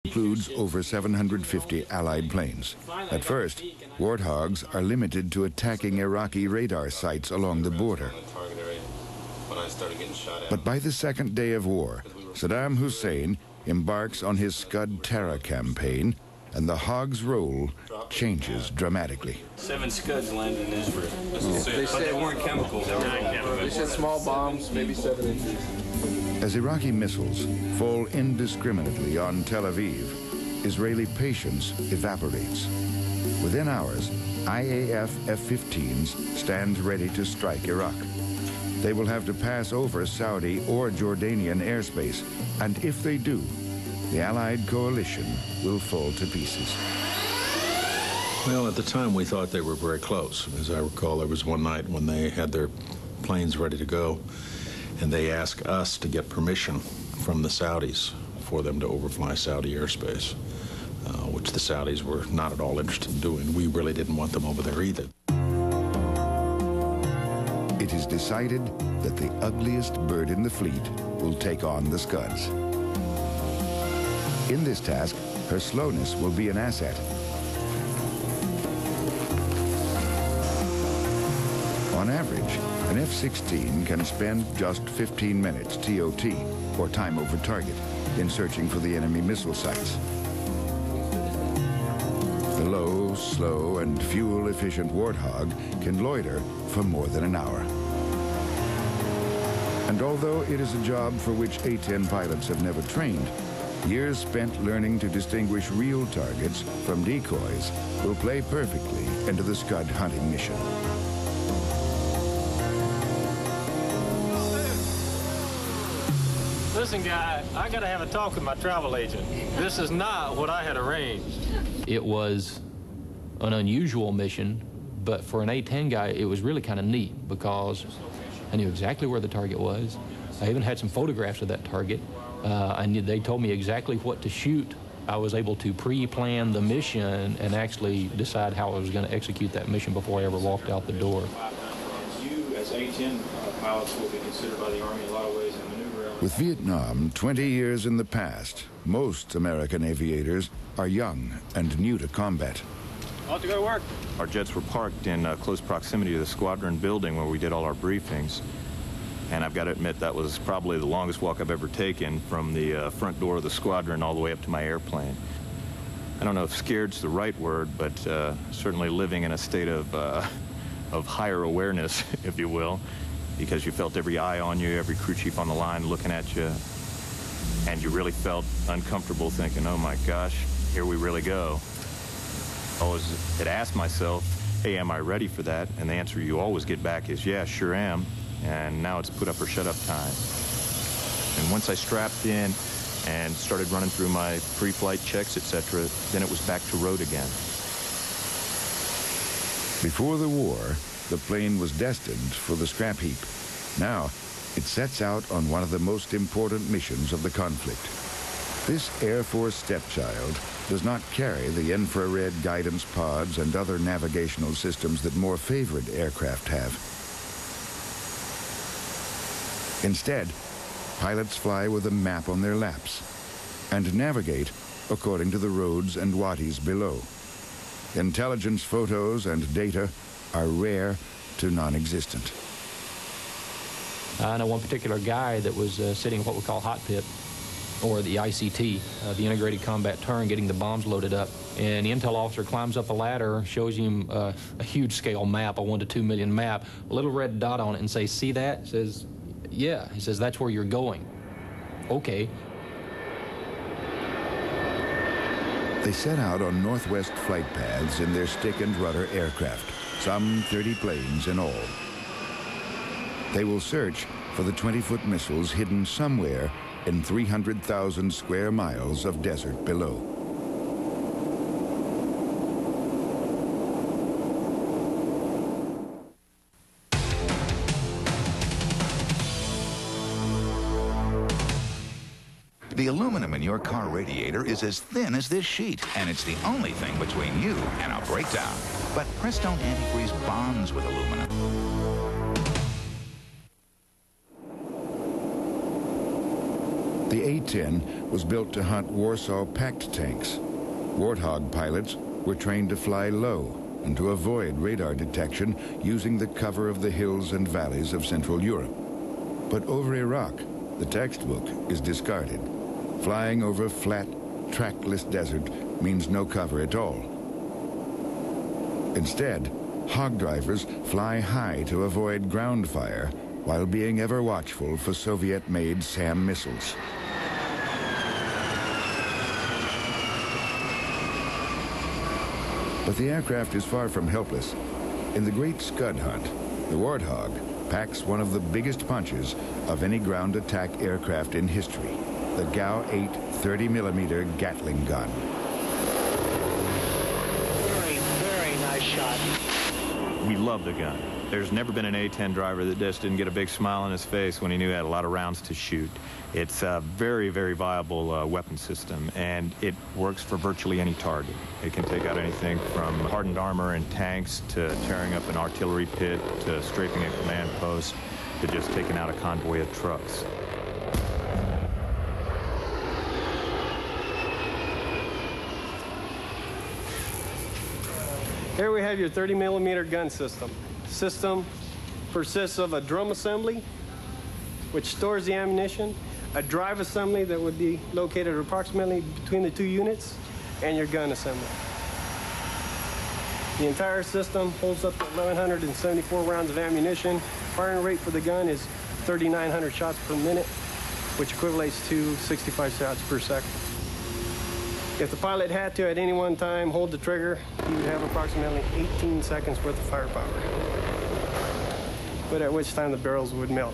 includes over 750 Allied planes. At first, Warthogs are limited to attacking Iraqi radar sites along the border. But by the second day of war, Saddam Hussein embarks on his Scud terror campaign, and the Hog's role changes dramatically. 7 Scuds landed in Israel. But they weren't chemicals. They said small bombs, maybe 7 inches. As Iraqi missiles fall indiscriminately on Tel Aviv, Israeli patience evaporates. Within hours, IAF F-15s stand ready to strike Iraq. They will have to pass over Saudi or Jordanian airspace, and if they do, the Allied coalition will fall to pieces. Well, at the time, we thought they were very close. As I recall, there was one night when they had their planes ready to go, and they asked us to get permission from the Saudis for them to overfly Saudi airspace, which the Saudis were not at all interested in doing. We really didn't want them over there either. It is decided that the ugliest bird in the fleet will take on the Scuds. In this task, her slowness will be an asset. On average, an F-16 can spend just 15 minutes TOT, or time over target, in searching for the enemy missile sites. The low, slow, and fuel-efficient Warthog can loiter for more than an hour. And although it is a job for which A-10 pilots have never trained, years spent learning to distinguish real targets from decoys will play perfectly into the Scud hunting mission. Listen, guy, I gotta have a talk with my travel agent. This is not what I had arranged. It was an unusual mission, but for an A-10 guy, it was really kind of neat because I knew exactly where the target was. I even had some photographs of that target. They told me exactly what to shoot. I was able to pre-plan the mission and actually decide how I was going to execute that mission before I ever walked out the door. You, as A-10 pilots, will be considered by the Army in a lot of ways a maneuver. With Vietnam 20 years in the past, most American aviators are young and new to combat. Off to go to work. Our jets were parked in close proximity to the squadron building where we did all our briefings. And I've got to admit, that was probably the longest walk I've ever taken from the front door of the squadron all the way up to my airplane. I don't know if scared's the right word, but certainly living in a state of higher awareness, if you will, because you felt every eye on you, every crew chief on the line looking at you, and you really felt uncomfortable thinking, oh my gosh, here we really go. I always had asked myself, hey, am I ready for that? And the answer you always get back is, yeah, sure am. And now it's put up or shut up time. And once I strapped in and started running through my pre-flight checks, etc., then it was back to road again. Before the war, the plane was destined for the scrap heap. Now, it sets out on one of the most important missions of the conflict. This Air Force stepchild does not carry the infrared guidance pods and other navigational systems that more favored aircraft have. Instead, pilots fly with a map on their laps and navigate according to the roads and wadis below. Intelligence photos and data are rare to non-existent. I know one particular guy that was sitting in what we call hot pit, or the ICT, the Integrated Combat Turn, getting the bombs loaded up. And the intel officer climbs up a ladder, shows him a huge scale map, a 1 to 2 million map, a little red dot on it, and says, see that? He says, yeah. He says, that's where you're going. Okay. They set out on northwest flight paths in their stick and rudder aircraft, some 30 planes in all. They will search for the 20-foot missiles hidden somewhere in 300,000 square miles of desert below. The aluminum in your car radiator is as thin as this sheet, and it's the only thing between you and a breakdown. But Prestone antifreeze bonds with aluminum. The A-10 was built to hunt Warsaw packed tanks. Warthog pilots were trained to fly low and to avoid radar detection using the cover of the hills and valleys of Central Europe. But over Iraq, the textbook is discarded. Flying over flat, trackless desert means no cover at all. Instead, hog drivers fly high to avoid ground fire while being ever watchful for Soviet-made SAM missiles. But the aircraft is far from helpless. In the Great Scud Hunt, the Warthog packs one of the biggest punches of any ground attack aircraft in history, the GAU-8 30mm Gatling gun. Very, very nice shot. We love the gun. There's never been an A-10 driver that just didn't get a big smile on his face when he knew he had a lot of rounds to shoot. It's a very, very viable weapon system, and it works for virtually any target. It can take out anything from hardened armor and tanks to tearing up an artillery pit to strafing a command post to just taking out a convoy of trucks. Here we have your 30mm gun system. System consists of a drum assembly, which stores the ammunition, a drive assembly that would be located approximately between the two units, and your gun assembly. The entire system holds up to 1,174 rounds of ammunition. Firing rate for the gun is 3,900 shots per minute, which equates to 65 shots per second. If the pilot had to, at any one time, hold the trigger, he would have approximately 18 seconds worth of firepower, but at which time the barrels would melt.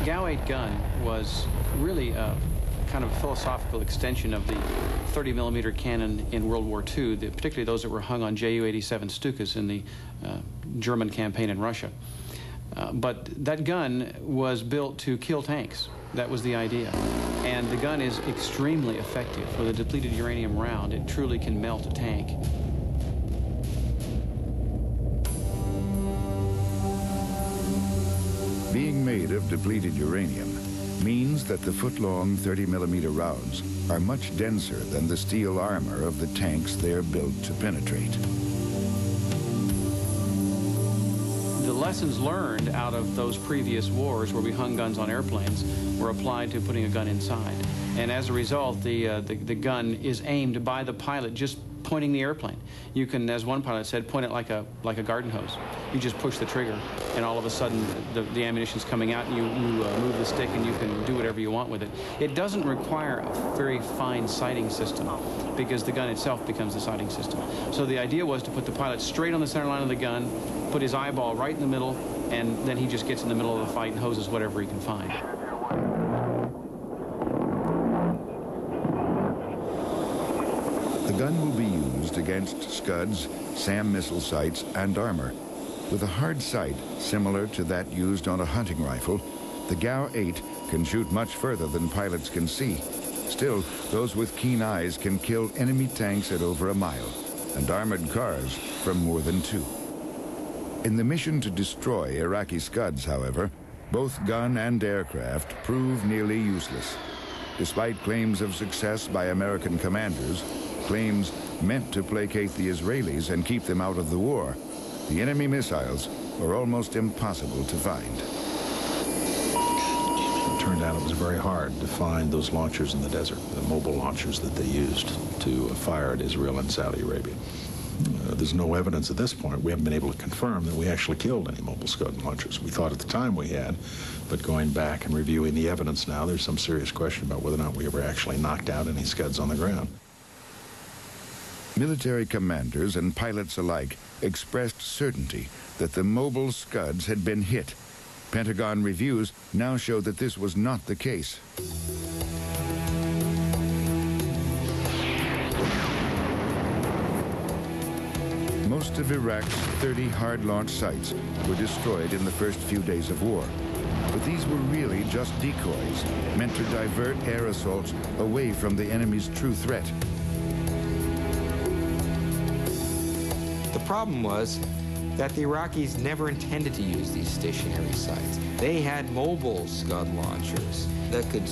GAU-8 gun was really a kind of philosophical extension of the 30mm cannon in World War II, particularly those that were hung on Ju-87 Stukas in the German campaign in Russia. But that gun was built to kill tanks. That was the idea. And the gun is extremely effective. With a depleted uranium round, it truly can melt a tank. Being made of depleted uranium means that the foot-long 30mm rounds are much denser than the steel armor of the tanks they're built to penetrate. The lessons learned out of those previous wars where we hung guns on airplanes were applied to putting a gun inside. And as a result, the gun is aimed by the pilot just pointing the airplane. You can, as one pilot said, point it like a garden hose. You just push the trigger, and all of a sudden the ammunition's coming out, and you move the stick, and you can do whatever you want with it. It doesn't require a very fine sighting system, because the gun itself becomes the sighting system. So the idea was to put the pilot straight on the center line of the gun, put his eyeball right in the middle, and then he just gets in the middle of the fight and hoses whatever he can find. The gun will be used against Scuds, SAM missile sights, and armor. With a hard sight similar to that used on a hunting rifle, the GAU-8 can shoot much further than pilots can see. Still, those with keen eyes can kill enemy tanks at over a mile, and armored cars from more than 2. In the mission to destroy Iraqi Scuds, however, both gun and aircraft prove nearly useless. Despite claims of success by American commanders, claims meant to placate the Israelis and keep them out of the war, the enemy missiles were almost impossible to find. It turned out it was very hard to find those launchers in the desert, the mobile launchers that they used to fire at Israel and Saudi Arabia. There's no evidence at this point. We haven't been able to confirm that we actually killed any mobile Scud launchers. We thought at the time we had, but going back and reviewing the evidence now, there's some serious question about whether or not we ever actually knocked out any Scuds on the ground. Military commanders and pilots alike expressed certainty that the mobile Scuds had been hit. Pentagon reviews now show that this was not the case. Most of Iraq's 30 hard-launch sites were destroyed in the first few days of war. But these were really just decoys, meant to divert air assaults away from the enemy's true threat. The problem was that the Iraqis never intended to use these stationary sites. They had mobile Scud launchers that could